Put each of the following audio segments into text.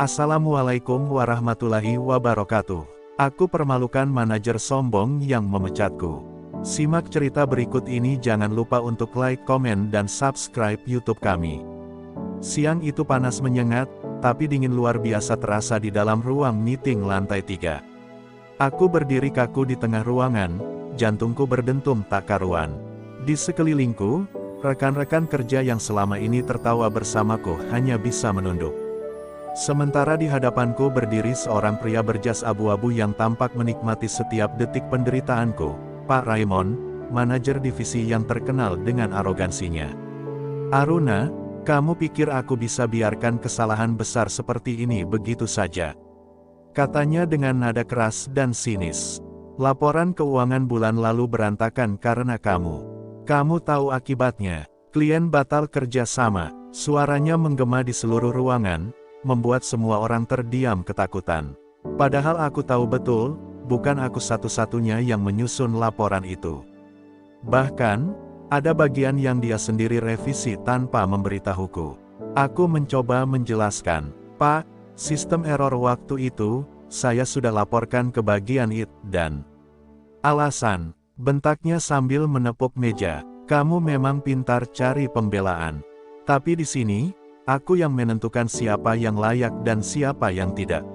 Assalamualaikum warahmatullahi wabarakatuh. Aku permalukan manajer sombong yang memecatku. Simak cerita berikut ini, jangan lupa untuk like, komen, dan subscribe YouTube kami. Siang itu panas menyengat, tapi dingin luar biasa terasa di dalam ruang meeting lantai 3. Aku berdiri kaku di tengah ruangan, jantungku berdentum tak karuan. Di sekelilingku, rekan-rekan kerja yang selama ini tertawa bersamaku hanya bisa menunduk. Sementara di hadapanku berdiri seorang pria berjas abu-abu yang tampak menikmati setiap detik penderitaanku, Pak Raymond, manajer divisi yang terkenal dengan arogansinya. "Aruna, kamu pikir aku bisa biarkan kesalahan besar seperti ini begitu saja?" katanya dengan nada keras dan sinis. "Laporan keuangan bulan lalu berantakan karena kamu. Kamu tahu akibatnya, klien batal kerja sama." Suaranya menggema di seluruh ruangan, membuat semua orang terdiam ketakutan. Padahal aku tahu betul, bukan aku satu-satunya yang menyusun laporan itu. Bahkan, ada bagian yang dia sendiri revisi tanpa memberitahuku. Aku mencoba menjelaskan, "Pak, sistem error waktu itu, saya sudah laporkan ke bagian IT dan..." "Alasan," bentaknya sambil menepuk meja, "kamu memang pintar cari pembelaan. Tapi di sini, aku yang menentukan siapa yang layak dan siapa yang tidak."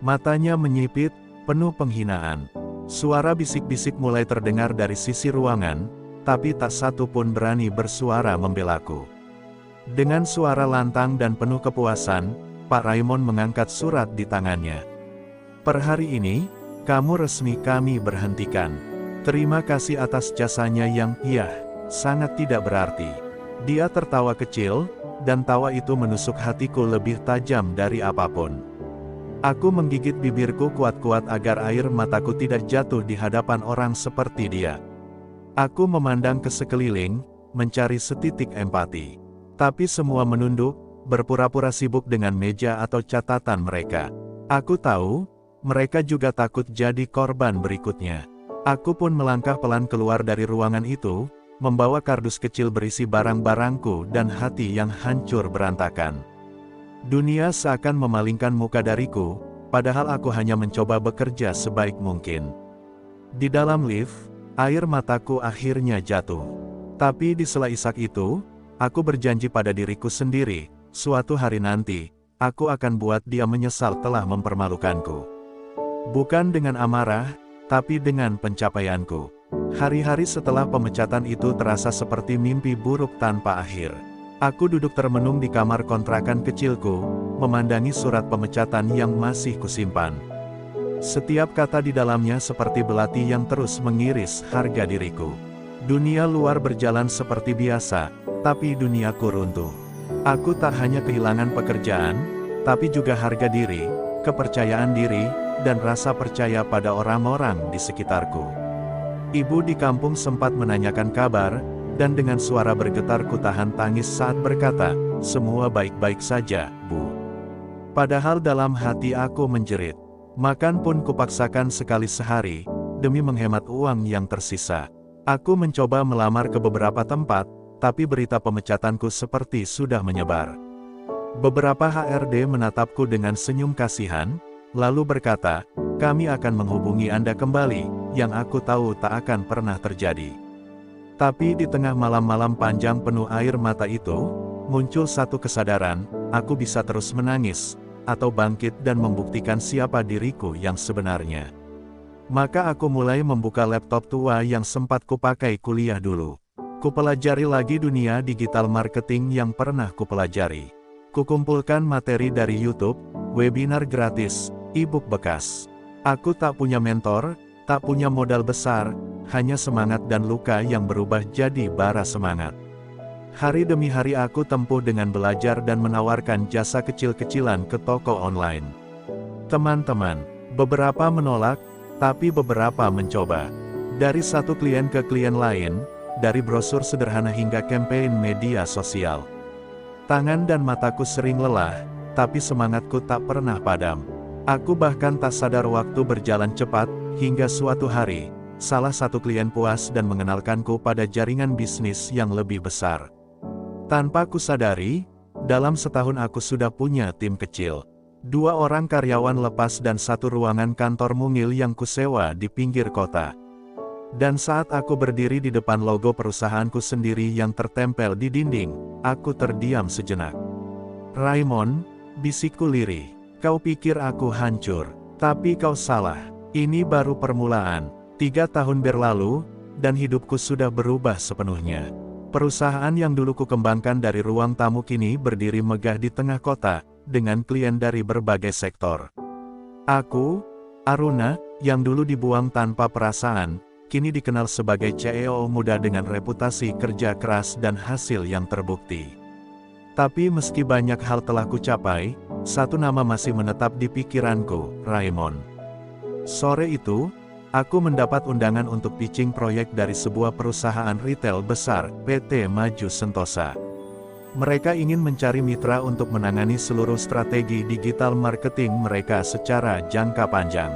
Matanya menyipit, penuh penghinaan. Suara bisik-bisik mulai terdengar dari sisi ruangan, tapi tak satu pun berani bersuara membelaku. Dengan suara lantang dan penuh kepuasan, Pak Raymond mengangkat surat di tangannya. "Per hari ini, kamu resmi kami berhentikan. Terima kasih atas jasanya yang, sangat tidak berarti." Dia tertawa kecil, dan tawa itu menusuk hatiku lebih tajam dari apapun. Aku menggigit bibirku kuat-kuat agar air mataku tidak jatuh di hadapan orang seperti dia. Aku memandang ke sekeliling, mencari setitik empati. Tapi semua menunduk, berpura-pura sibuk dengan meja atau catatan mereka. Aku tahu, mereka juga takut jadi korban berikutnya. Aku pun melangkah pelan keluar dari ruangan itu, membawa kardus kecil berisi barang-barangku dan hati yang hancur berantakan. Dunia seakan memalingkan muka dariku, padahal aku hanya mencoba bekerja sebaik mungkin. Di dalam lift, air mataku akhirnya jatuh. Tapi di sela isak itu, aku berjanji pada diriku sendiri, suatu hari nanti, aku akan buat dia menyesal telah mempermalukanku. Bukan dengan amarah, tapi dengan pencapaianku. Hari-hari setelah pemecatan itu terasa seperti mimpi buruk tanpa akhir. Aku duduk termenung di kamar kontrakan kecilku, memandangi surat pemecatan yang masih kusimpan. Setiap kata di dalamnya seperti belati yang terus mengiris harga diriku. Dunia luar berjalan seperti biasa, tapi duniaku runtuh. Aku tak hanya kehilangan pekerjaan, tapi juga harga diri, kepercayaan diri, dan rasa percaya pada orang-orang di sekitarku. Ibu di kampung sempat menanyakan kabar, dan dengan suara bergetar ku tahan tangis saat berkata, "Semua baik-baik saja, Bu." Padahal dalam hati aku menjerit. Makan pun kupaksakan sekali sehari, demi menghemat uang yang tersisa. Aku mencoba melamar ke beberapa tempat, tapi berita pemecatanku seperti sudah menyebar. Beberapa HRD menatapku dengan senyum kasihan, lalu berkata, "Kami akan menghubungi Anda kembali," yang aku tahu tak akan pernah terjadi. Tapi di tengah malam-malam panjang penuh air mata itu, muncul satu kesadaran, aku bisa terus menangis, atau bangkit dan membuktikan siapa diriku yang sebenarnya. Maka aku mulai membuka laptop tua yang sempat kupakai kuliah dulu. Kupelajari lagi dunia digital marketing yang pernah kupelajari. Kukumpulkan materi dari YouTube, webinar gratis, e-book bekas. Aku tak punya mentor, tak punya modal besar, hanya semangat dan luka yang berubah jadi bara semangat. Hari demi hari aku tempuh dengan belajar dan menawarkan jasa kecil-kecilan ke toko online. Teman-teman, beberapa menolak, tapi beberapa mencoba. Dari satu klien ke klien lain, dari brosur sederhana hingga campaign media sosial. Tangan dan mataku sering lelah, tapi semangatku tak pernah padam. Aku bahkan tak sadar waktu berjalan cepat, hingga suatu hari, salah satu klien puas dan mengenalkanku pada jaringan bisnis yang lebih besar. Tanpa kusadari, dalam setahun aku sudah punya tim kecil. 2 orang karyawan lepas dan 1 ruangan kantor mungil yang kusewa di pinggir kota. Dan saat aku berdiri di depan logo perusahaanku sendiri yang tertempel di dinding, aku terdiam sejenak. "Raymond," bisikku lirih, "kau pikir aku hancur. Tapi kau salah. Ini baru permulaan. 3 tahun berlalu, dan hidupku sudah berubah sepenuhnya." Perusahaan yang dulu kukembangkan dari ruang tamu kini berdiri megah di tengah kota, dengan klien dari berbagai sektor. Aku, Aruna, yang dulu dibuang tanpa perasaan, kini dikenal sebagai CEO muda dengan reputasi kerja keras dan hasil yang terbukti. Tapi meski banyak hal telah kucapai, satu nama masih menetap di pikiranku, Raymond. Sore itu, aku mendapat undangan untuk pitching proyek dari sebuah perusahaan retail besar, PT Maju Sentosa. Mereka ingin mencari mitra untuk menangani seluruh strategi digital marketing mereka secara jangka panjang.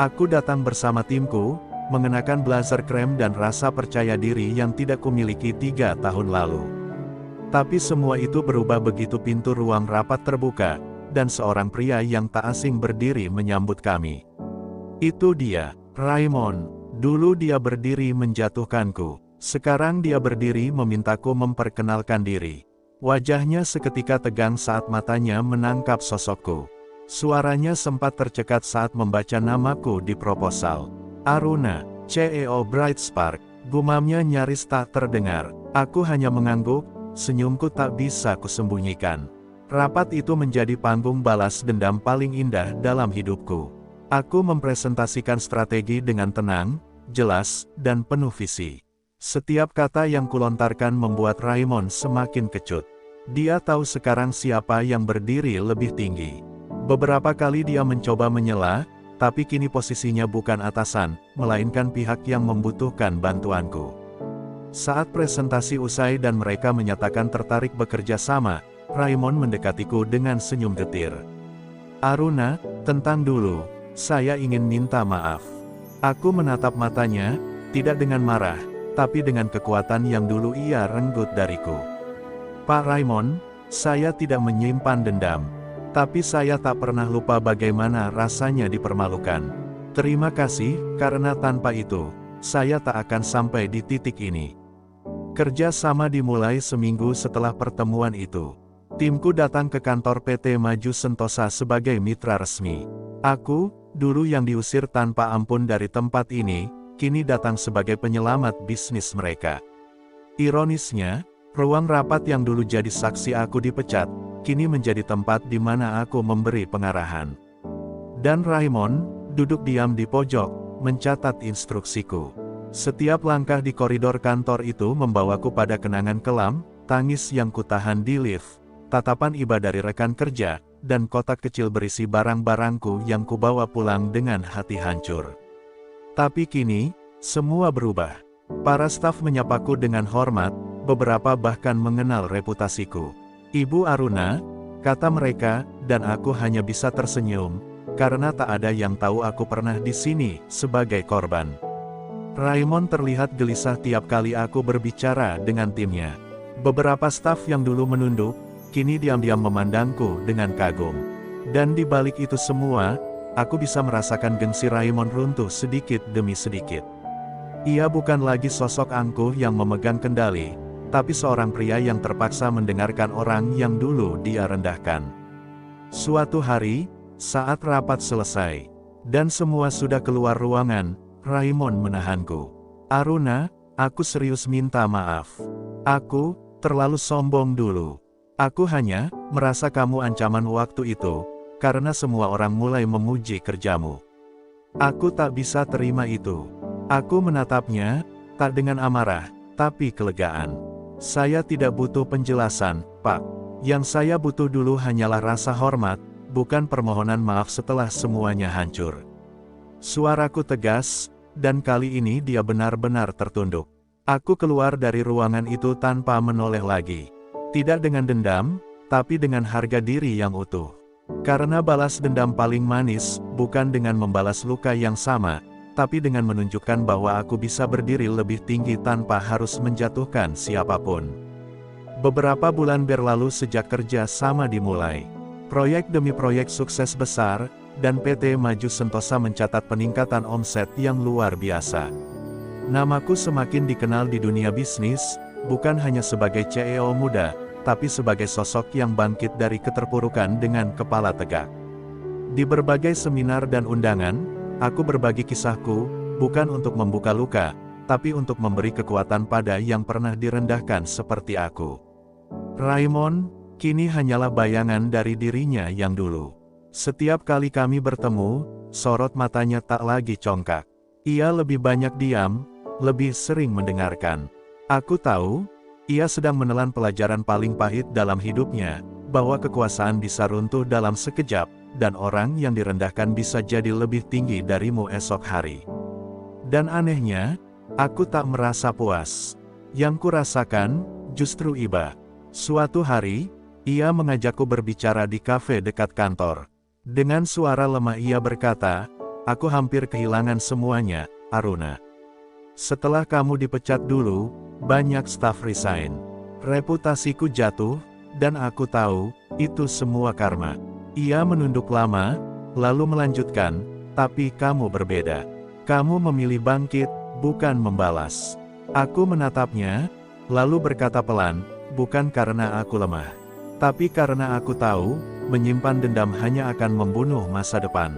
Aku datang bersama timku, mengenakan blazer krem dan rasa percaya diri yang tidak kumiliki 3 tahun lalu. Tapi semua itu berubah begitu pintu ruang rapat terbuka, dan seorang pria yang tak asing berdiri menyambut kami. Itu dia, Raymond. Dulu dia berdiri menjatuhkanku. Sekarang dia berdiri memintaku memperkenalkan diri. Wajahnya seketika tegang saat matanya menangkap sosokku. Suaranya sempat tercekat saat membaca namaku di proposal. "Aruna, CEO Bright Spark," gumamnya nyaris tak terdengar. Aku hanya mengangguk, senyumku tak bisa kusembunyikan. Rapat itu menjadi panggung balas dendam paling indah dalam hidupku. Aku mempresentasikan strategi dengan tenang, jelas, dan penuh visi. Setiap kata yang kulontarkan membuat Raymond semakin kecut. Dia tahu sekarang siapa yang berdiri lebih tinggi. Beberapa kali dia mencoba menyela, tapi kini posisinya bukan atasan, melainkan pihak yang membutuhkan bantuanku. Saat presentasi usai dan mereka menyatakan tertarik bekerja sama, Raymond mendekatiku dengan senyum getir. "Aruna, tentang dulu. Saya ingin minta maaf." Aku menatap matanya, tidak dengan marah, tapi dengan kekuatan yang dulu ia renggut dariku. "Pak Raymond, saya tidak menyimpan dendam. Tapi saya tak pernah lupa bagaimana rasanya dipermalukan. Terima kasih, karena tanpa itu, saya tak akan sampai di titik ini." Kerja sama dimulai seminggu setelah pertemuan itu. Timku datang ke kantor PT Maju Sentosa sebagai mitra resmi. Aku, dulu yang diusir tanpa ampun dari tempat ini, kini datang sebagai penyelamat bisnis mereka. Ironisnya, ruang rapat yang dulu jadi saksi aku dipecat, kini menjadi tempat di mana aku memberi pengarahan. Dan Raymond, duduk diam di pojok, mencatat instruksiku. Setiap langkah di koridor kantor itu membawaku pada kenangan kelam, tangis yang kutahan di lift, tatapan iba dari rekan kerja, dan kotak kecil berisi barang-barangku yang kubawa pulang dengan hati hancur. Tapi kini, semua berubah. Para staf menyapaku dengan hormat, beberapa bahkan mengenal reputasiku. "Ibu Aruna," kata mereka, dan aku hanya bisa tersenyum, karena tak ada yang tahu aku pernah di sini sebagai korban. Raymond terlihat gelisah tiap kali aku berbicara dengan timnya. Beberapa staf yang dulu menunduk, kini diam-diam memandangku dengan kagum. Dan di balik itu semua, aku bisa merasakan gengsi Raymond runtuh sedikit demi sedikit. Ia bukan lagi sosok angkuh yang memegang kendali, tapi seorang pria yang terpaksa mendengarkan orang yang dulu dia rendahkan. Suatu hari, saat rapat selesai, dan semua sudah keluar ruangan, Raymond menahanku. "Aruna, aku serius minta maaf. Aku terlalu sombong dulu. Aku hanya merasa kamu ancaman waktu itu, karena semua orang mulai memuji kerjamu. Aku tak bisa terima itu." Aku menatapnya, tak dengan amarah, tapi kelegaan. "Saya tidak butuh penjelasan, Pak. Yang saya butuh dulu hanyalah rasa hormat, bukan permohonan maaf setelah semuanya hancur." Suaraku tegas, dan kali ini dia benar-benar tertunduk. Aku keluar dari ruangan itu tanpa menoleh lagi. Tidak dengan dendam, tapi dengan harga diri yang utuh. Karena balas dendam paling manis, bukan dengan membalas luka yang sama, tapi dengan menunjukkan bahwa aku bisa berdiri lebih tinggi tanpa harus menjatuhkan siapapun. Beberapa bulan berlalu sejak kerja sama dimulai. Proyek demi proyek sukses besar, dan PT Maju Sentosa mencatat peningkatan omset yang luar biasa. Namaku semakin dikenal di dunia bisnis, bukan hanya sebagai CEO muda, tapi sebagai sosok yang bangkit dari keterpurukan dengan kepala tegak. Di berbagai seminar dan undangan, aku berbagi kisahku, bukan untuk membuka luka, tapi untuk memberi kekuatan pada yang pernah direndahkan seperti aku. Raymond, kini hanyalah bayangan dari dirinya yang dulu. Setiap kali kami bertemu, sorot matanya tak lagi congkak. Ia lebih banyak diam, lebih sering mendengarkan. Aku tahu, ia sedang menelan pelajaran paling pahit dalam hidupnya, bahwa kekuasaan bisa runtuh dalam sekejap, dan orang yang direndahkan bisa jadi lebih tinggi darimu esok hari. Dan anehnya, aku tak merasa puas. Yang kurasakan, justru iba. Suatu hari, ia mengajakku berbicara di kafe dekat kantor. Dengan suara lemah ia berkata, "Aku hampir kehilangan semuanya, Aruna. Setelah kamu dipecat dulu, banyak staf resign. Reputasiku jatuh, dan aku tahu, itu semua karma." Ia menunduk lama, lalu melanjutkan, "Tapi kamu berbeda. Kamu memilih bangkit, bukan membalas." Aku menatapnya, lalu berkata pelan, "Bukan karena aku lemah. Tapi karena aku tahu, menyimpan dendam hanya akan membunuh masa depan.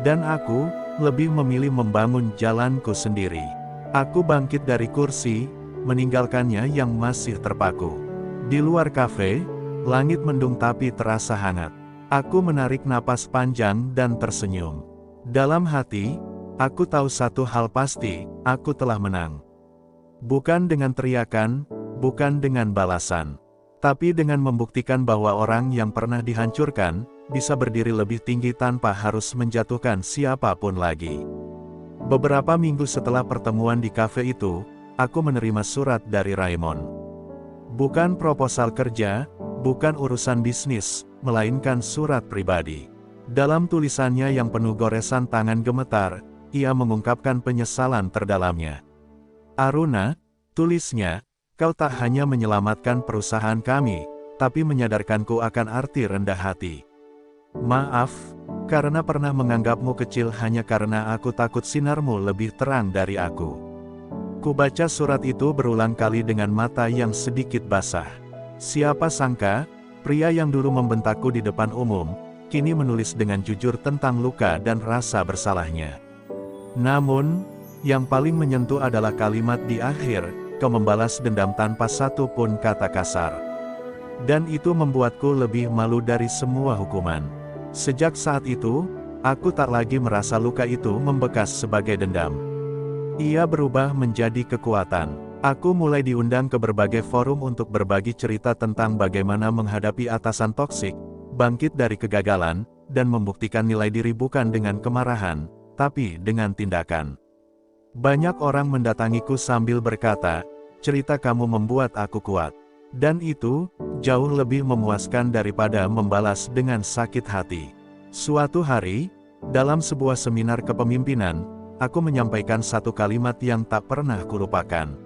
Dan aku, lebih memilih membangun jalanku sendiri." Aku bangkit dari kursi, meninggalkannya yang masih terpaku. Di luar kafe, langit mendung tapi terasa hangat. Aku menarik napas panjang dan tersenyum. Dalam hati, aku tahu satu hal pasti, aku telah menang. Bukan dengan teriakan, bukan dengan balasan, tapi dengan membuktikan bahwa orang yang pernah dihancurkan, bisa berdiri lebih tinggi tanpa harus menjatuhkan siapapun lagi. Beberapa minggu setelah pertemuan di kafe itu, aku menerima surat dari Raymond. Bukan proposal kerja, bukan urusan bisnis, melainkan surat pribadi. Dalam tulisannya yang penuh goresan tangan gemetar, ia mengungkapkan penyesalan terdalamnya. "Aruna," tulisnya, "kau tak hanya menyelamatkan perusahaan kami, tapi menyadarkanku akan arti rendah hati. Maaf, karena pernah menganggapmu kecil hanya karena aku takut sinarmu lebih terang dari aku." Kubaca surat itu berulang kali dengan mata yang sedikit basah. Siapa sangka, pria yang dulu membentakku di depan umum, kini menulis dengan jujur tentang luka dan rasa bersalahnya. Namun, yang paling menyentuh adalah kalimat di akhir, "Kau membalas dendam tanpa satu pun kata kasar." Dan itu membuatku lebih malu dari semua hukuman. Sejak saat itu, aku tak lagi merasa luka itu membekas sebagai dendam. Ia berubah menjadi kekuatan. Aku mulai diundang ke berbagai forum untuk berbagi cerita tentang bagaimana menghadapi atasan toksik, bangkit dari kegagalan, dan membuktikan nilai diri bukan dengan kemarahan, tapi dengan tindakan. Banyak orang mendatangiku sambil berkata, "Cerita kamu membuat aku kuat." Dan itu, jauh lebih memuaskan daripada membalas dengan sakit hati. Suatu hari, dalam sebuah seminar kepemimpinan, aku menyampaikan satu kalimat yang tak pernah kulupakan.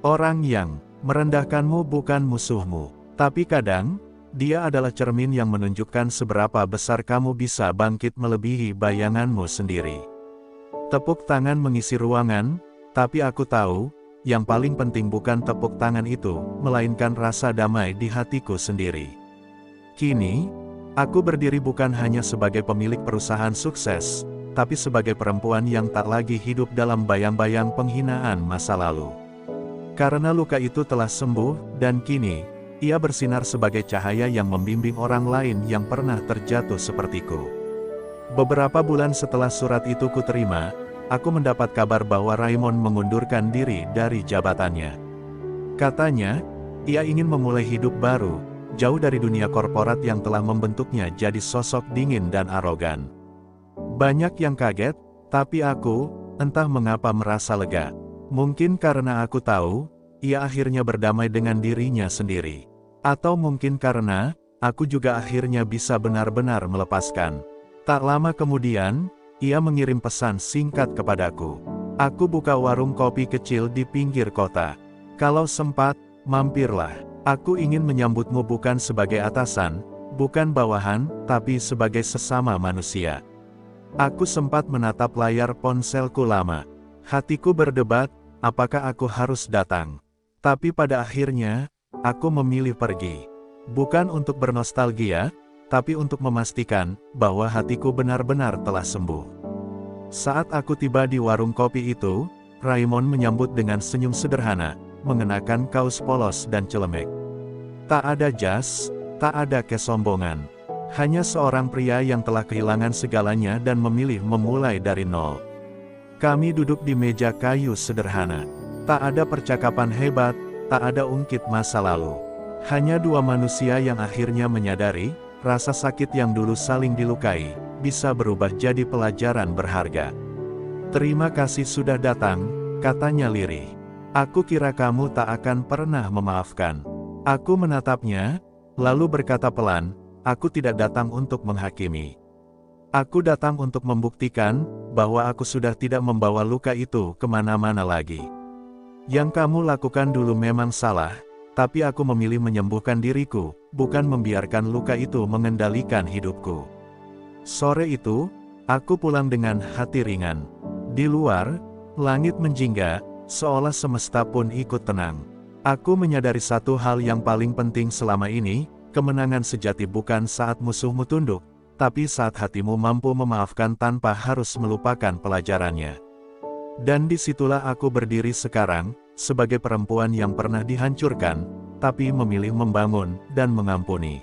"Orang yang merendahkanmu bukan musuhmu, tapi kadang, dia adalah cermin yang menunjukkan seberapa besar kamu bisa bangkit melebihi bayanganmu sendiri." Tepuk tangan mengisi ruangan, tapi aku tahu, yang paling penting bukan tepuk tangan itu, melainkan rasa damai di hatiku sendiri. Kini, aku berdiri bukan hanya sebagai pemilik perusahaan sukses, tapi sebagai perempuan yang tak lagi hidup dalam bayang-bayang penghinaan masa lalu. Karena luka itu telah sembuh, dan kini, ia bersinar sebagai cahaya yang membimbing orang lain yang pernah terjatuh sepertiku. Beberapa bulan setelah surat itu kuterima, aku mendapat kabar bahwa Raymond mengundurkan diri dari jabatannya. Katanya, ia ingin memulai hidup baru, jauh dari dunia korporat yang telah membentuknya jadi sosok dingin dan arogan. Banyak yang kaget, tapi aku, entah mengapa merasa lega. Mungkin karena aku tahu, ia akhirnya berdamai dengan dirinya sendiri. Atau mungkin karena, aku juga akhirnya bisa benar-benar melepaskan. Tak lama kemudian, ia mengirim pesan singkat kepadaku. "Aku buka warung kopi kecil di pinggir kota. Kalau sempat, mampirlah. Aku ingin menyambutmu bukan sebagai atasan, Bukan bawahan, tapi sebagai sesama manusia. Aku sempat menatap layar ponselku lama. Hatiku berdebat, apakah aku harus datang. Tapi pada akhirnya, aku memilih pergi. Bukan untuk bernostalgia, tapi untuk memastikan bahwa hatiku benar-benar telah sembuh. Saat aku tiba di warung kopi itu, Raymond menyambut dengan senyum sederhana, mengenakan kaos polos dan celemek. Tak ada jas, tak ada kesombongan. Hanya seorang pria yang telah kehilangan segalanya dan memilih memulai dari nol. Kami duduk di meja kayu sederhana. Tak ada percakapan hebat, tak ada ungkit masa lalu. Hanya dua manusia yang akhirnya menyadari, rasa sakit yang dulu saling dilukai, bisa berubah jadi pelajaran berharga. "Terima kasih sudah datang," katanya lirih. "Aku kira kamu tak akan pernah memaafkan." Aku menatapnya, lalu berkata pelan, "Aku tidak datang untuk menghakimi. Aku datang untuk membuktikan, bahwa aku sudah tidak membawa luka itu kemana-mana lagi. Yang kamu lakukan dulu memang salah, tapi aku memilih menyembuhkan diriku, bukan membiarkan luka itu mengendalikan hidupku." Sore itu, aku pulang dengan hati ringan. Di luar, langit menjingga, seolah semesta pun ikut tenang. Aku menyadari satu hal yang paling penting selama ini, kemenangan sejati bukan saat musuhmu tunduk, tapi saat hatimu mampu memaafkan tanpa harus melupakan pelajarannya. Dan disitulah aku berdiri sekarang, sebagai perempuan yang pernah dihancurkan, tapi memilih membangun dan mengampuni.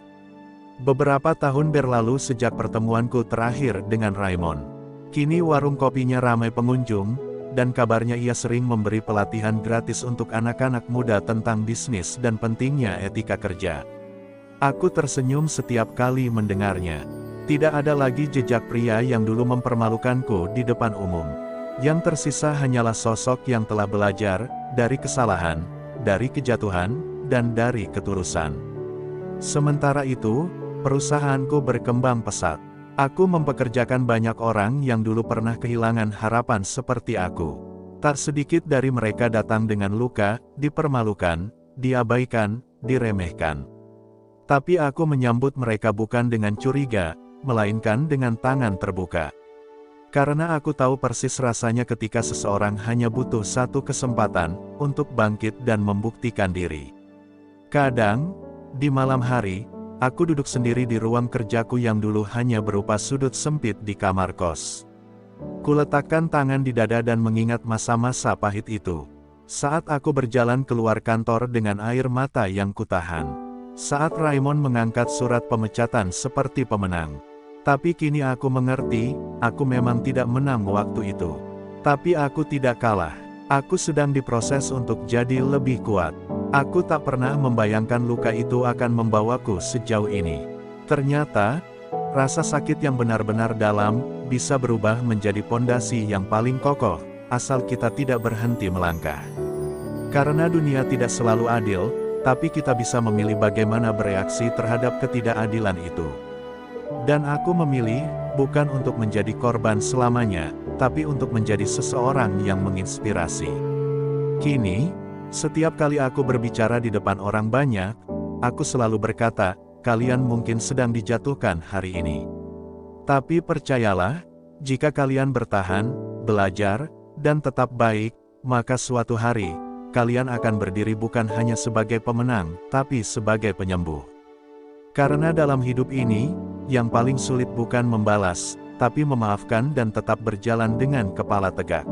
Beberapa tahun berlalu sejak pertemuanku terakhir dengan Raymond. Kini warung kopinya ramai pengunjung, dan kabarnya ia sering memberi pelatihan gratis untuk anak-anak muda tentang bisnis dan pentingnya etika kerja. Aku tersenyum setiap kali mendengarnya. Tidak ada lagi jejak pria yang dulu mempermalukanku di depan umum. Yang tersisa hanyalah sosok yang telah belajar dari kesalahan, dari kejatuhan, dan dari ketulusan. Sementara itu, perusahaanku berkembang pesat. Aku mempekerjakan banyak orang yang dulu pernah kehilangan harapan seperti aku. Tak sedikit dari mereka datang dengan luka, dipermalukan, diabaikan, diremehkan. Tapi aku menyambut mereka bukan dengan curiga, melainkan dengan tangan terbuka. Karena aku tahu persis rasanya ketika seseorang hanya butuh satu kesempatan untuk bangkit dan membuktikan diri. Kadang, di malam hari, aku duduk sendiri di ruang kerjaku yang dulu hanya berupa sudut sempit di kamar kos. Kuletakkan tangan di dada dan mengingat masa-masa pahit itu. Saat aku berjalan keluar kantor dengan air mata yang kutahan. Saat Raymond mengangkat surat pemecatan seperti pemenang. Tapi kini aku mengerti, aku memang tidak menang waktu itu. Tapi aku tidak kalah. Aku sedang diproses untuk jadi lebih kuat. Aku tak pernah membayangkan luka itu akan membawaku sejauh ini. Ternyata, rasa sakit yang benar-benar dalam, bisa berubah menjadi pondasi yang paling kokoh, asal kita tidak berhenti melangkah. Karena dunia tidak selalu adil, tapi kita bisa memilih bagaimana bereaksi terhadap ketidakadilan itu. Dan aku memilih, bukan untuk menjadi korban selamanya, tapi untuk menjadi seseorang yang menginspirasi. Kini, setiap kali aku berbicara di depan orang banyak, aku selalu berkata, kalian mungkin sedang dijatuhkan hari ini. Tapi percayalah, jika kalian bertahan, belajar, dan tetap baik, maka suatu hari, kalian akan berdiri bukan hanya sebagai pemenang, tapi sebagai penyembuh. Karena dalam hidup ini, yang paling sulit bukan membalas, tapi memaafkan dan tetap berjalan dengan kepala tegak.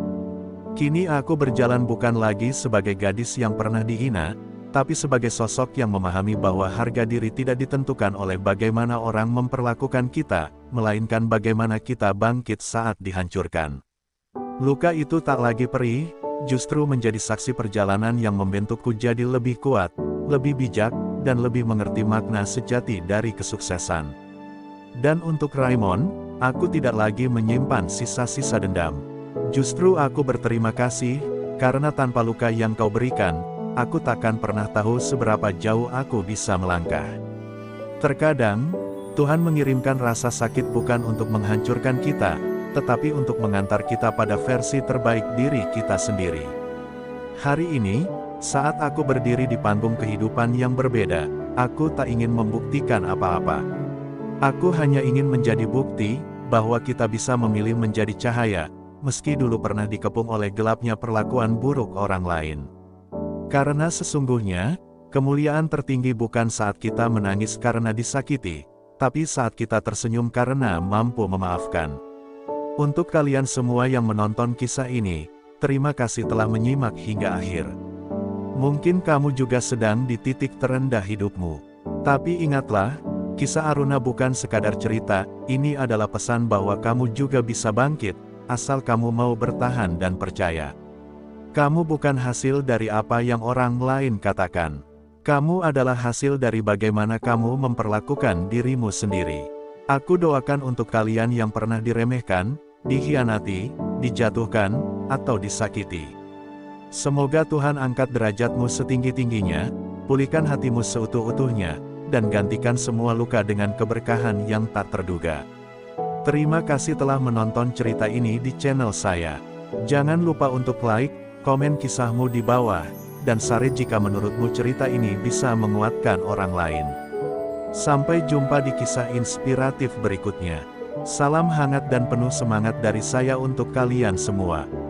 Kini aku berjalan bukan lagi sebagai gadis yang pernah dihina, tapi sebagai sosok yang memahami bahwa harga diri tidak ditentukan oleh bagaimana orang memperlakukan kita, melainkan bagaimana kita bangkit saat dihancurkan. Luka itu tak lagi perih, justru menjadi saksi perjalanan yang membentukku jadi lebih kuat, lebih bijak, dan lebih mengerti makna sejati dari kesuksesan. Dan untuk Raymond, aku tidak lagi menyimpan sisa-sisa dendam. Justru aku berterima kasih, karena tanpa luka yang kau berikan, aku takkan pernah tahu seberapa jauh aku bisa melangkah. Terkadang, Tuhan mengirimkan rasa sakit bukan untuk menghancurkan kita, tetapi untuk mengantar kita pada versi terbaik diri kita sendiri. Hari ini, saat aku berdiri di panggung kehidupan yang berbeda, aku tak ingin membuktikan apa-apa. Aku hanya ingin menjadi bukti bahwa kita bisa memilih menjadi cahaya, meski dulu pernah dikepung oleh gelapnya perlakuan buruk orang lain. Karena sesungguhnya, kemuliaan tertinggi bukan saat kita menangis karena disakiti, tapi saat kita tersenyum karena mampu memaafkan. Untuk kalian semua yang menonton kisah ini, terima kasih telah menyimak hingga akhir. Mungkin kamu juga sedang di titik terendah hidupmu. Tapi ingatlah, kisah Aruna bukan sekadar cerita, ini adalah pesan bahwa kamu juga bisa bangkit, asal kamu mau bertahan dan percaya. Kamu bukan hasil dari apa yang orang lain katakan. Kamu adalah hasil dari bagaimana kamu memperlakukan dirimu sendiri. Aku doakan untuk kalian yang pernah diremehkan, dikhianati, dijatuhkan, atau disakiti. Semoga Tuhan angkat derajatmu setinggi-tingginya, pulihkan hatimu seutuh-utuhnya, dan gantikan semua luka dengan keberkahan yang tak terduga. Terima kasih telah menonton cerita ini di channel saya. Jangan lupa untuk like, komen kisahmu di bawah, dan share jika menurutmu cerita ini bisa menguatkan orang lain. Sampai jumpa di kisah inspiratif berikutnya. Salam hangat dan penuh semangat dari saya untuk kalian semua.